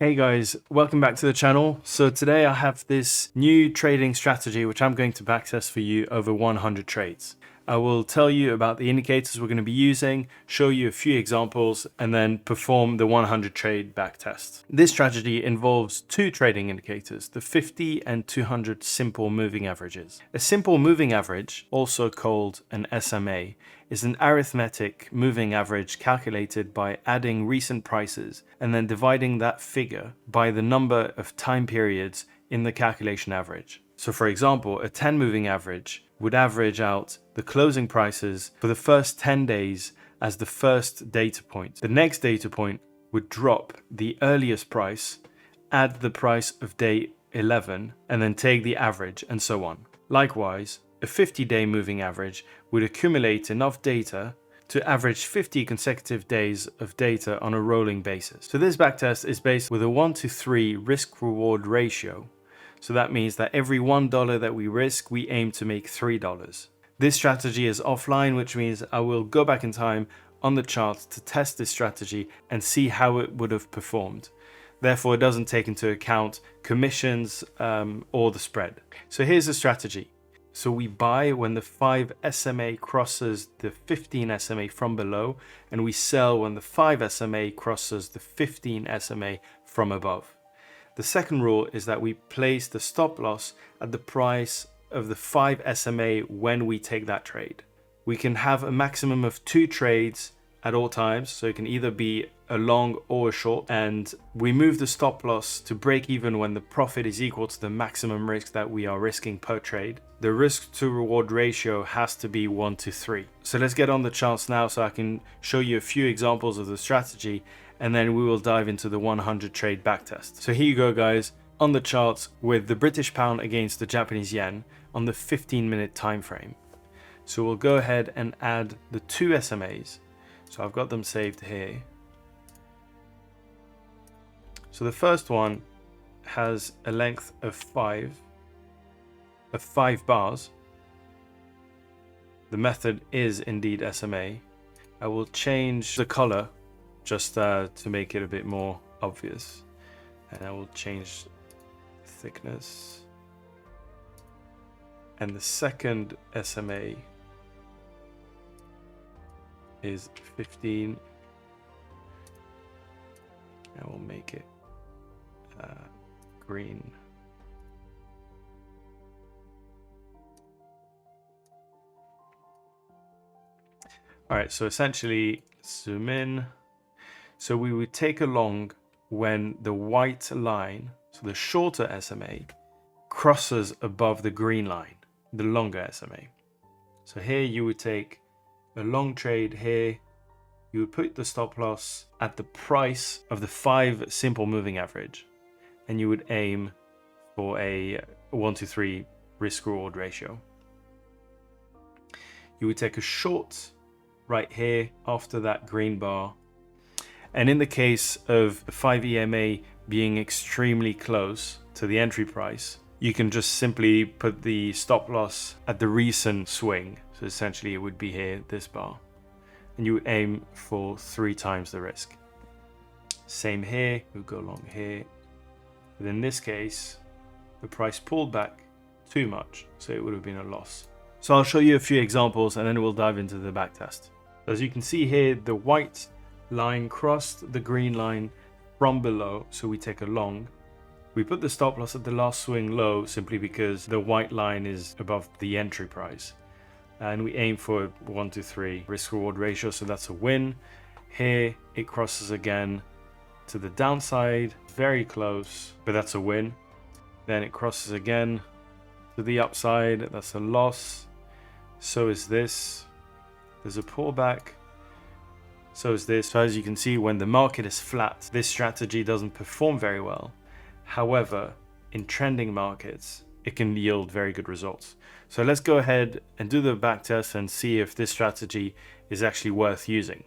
Hey guys, welcome back to the channel. So today I have this new trading strategy which I'm going to backtest for you over 100 trades. I will tell you about the indicators we're going to be using, show you a few examples, and then perform the 100 trade backtest. This strategy involves two trading indicators, the 50 and 200 simple moving averages. A simple moving average, also called an SMA, is an arithmetic moving average calculated by adding recent prices and then dividing that figure by the number of time periods in the calculation average. So for example, a 10 moving average would average out the closing prices for the first 10 days as the first data point. The next data point would drop the earliest price, add the price of day 11, and then take the average, and so on. Likewise, a 50-day moving average would accumulate enough data to average 50 consecutive days of data on a rolling basis. So this backtest is based with a 1-to-3 risk-reward ratio. So that means that every $1 that we risk, we aim to make $3. This strategy is offline, which means I will go back in time on the chart to test this strategy and see how it would have performed. Therefore, it doesn't take into account commissions or the spread. So here's the strategy. So we buy when the 5 SMA crosses the 15 SMA from below, and we sell when the 5 SMA crosses the 15 SMA from above. The second rule is that we place the stop loss at the price of the 5 SMA when we take that trade. We can have a maximum of 2 trades at all times, so it can either be a long or a short, and we move the stop loss to break even when the profit is equal to the maximum risk that we are risking per trade. The risk to reward ratio has to be 1-to-3. So let's get on the charts now so I can show you a few examples of the strategy, and then we will dive into the 100 trade backtest. So here you go guys, on the charts with the British pound against the Japanese yen on the 15-minute time frame. So we'll go ahead and add the 2 SMAs. So I've got them saved here. So the first one has a length of 5 bars. The method is indeed SMA. I will change the color just to make it a bit more obvious, and I will change thickness. And the second SMA is 15. I will make it green. All right, so essentially zoom in. So we would take a long when the white line, so the shorter SMA, crosses above the green line, the longer SMA. So here you would take a long trade here. You would put the stop loss at the price of the 5 simple moving average, and you would aim for a 1-to-3 risk reward ratio. You would take a short right here after that green bar, and in the case of the 5 EMA being extremely close to the entry price, you can just simply put the stop loss at the recent swing. So essentially it would be here, this bar, and you would aim for 3 times the risk. Same here, we'll go along here, but in this case the price pulled back too much, so it would have been a loss. So I'll show you a few examples and then we'll dive into the backtest. As you can see here, the white line crossed the green line from below, so we take a long. We put the stop loss at the last swing low simply because the white line is above the entry price, and we aim for 1-to-3 risk reward ratio, so that's a win. Here it crosses again to the downside, very close, but that's a win. Then it crosses again to the upside, that's a loss. So is this. There's a pullback. So is this. So as you can see, when the market is flat, this strategy doesn't perform very well. However, in trending markets, it can yield very good results. So let's go ahead and do the backtest and see if this strategy is actually worth using.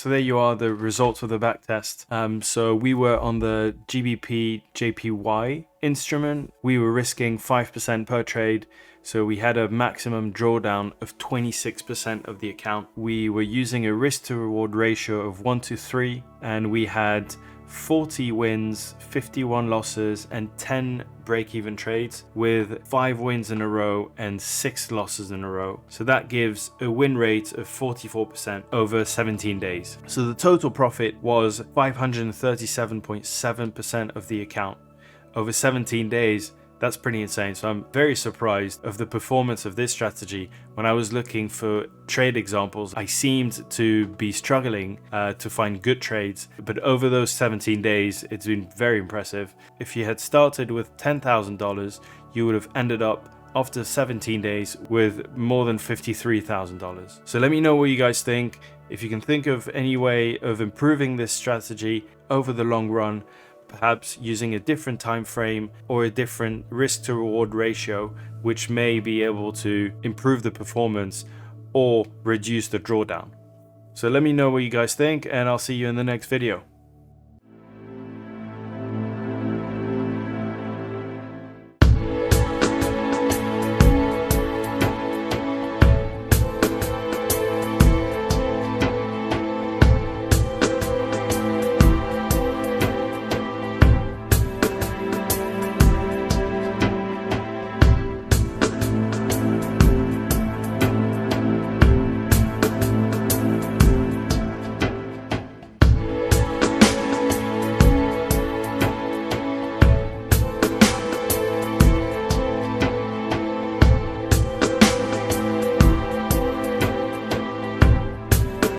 So there you are, the results of the backtest. So we were on the GBP JPY instrument. We were risking 5% per trade. So we had a maximum drawdown of 26% of the account. We were using a risk to reward ratio of 1 to 3, and we had 40 wins, 51 losses, and 10 break-even trades, with 5 wins in a row and 6 losses in a row. So that gives a win rate of 44% over 17 days. So the total profit was 537.7% of the account over 17 days. That's pretty insane. So I'm very surprised of the performance of this strategy. When I was looking for trade examples, I seemed to be struggling to find good trades. But over those 17 days, it's been very impressive. If you had started with $10,000, you would have ended up after 17 days with more than $53,000. So let me know what you guys think. If you can think of any way of improving this strategy over the long run, perhaps using a different time frame or a different risk to reward ratio, which may be able to improve the performance or reduce the drawdown. So let me know what you guys think, and I'll see you in the next video.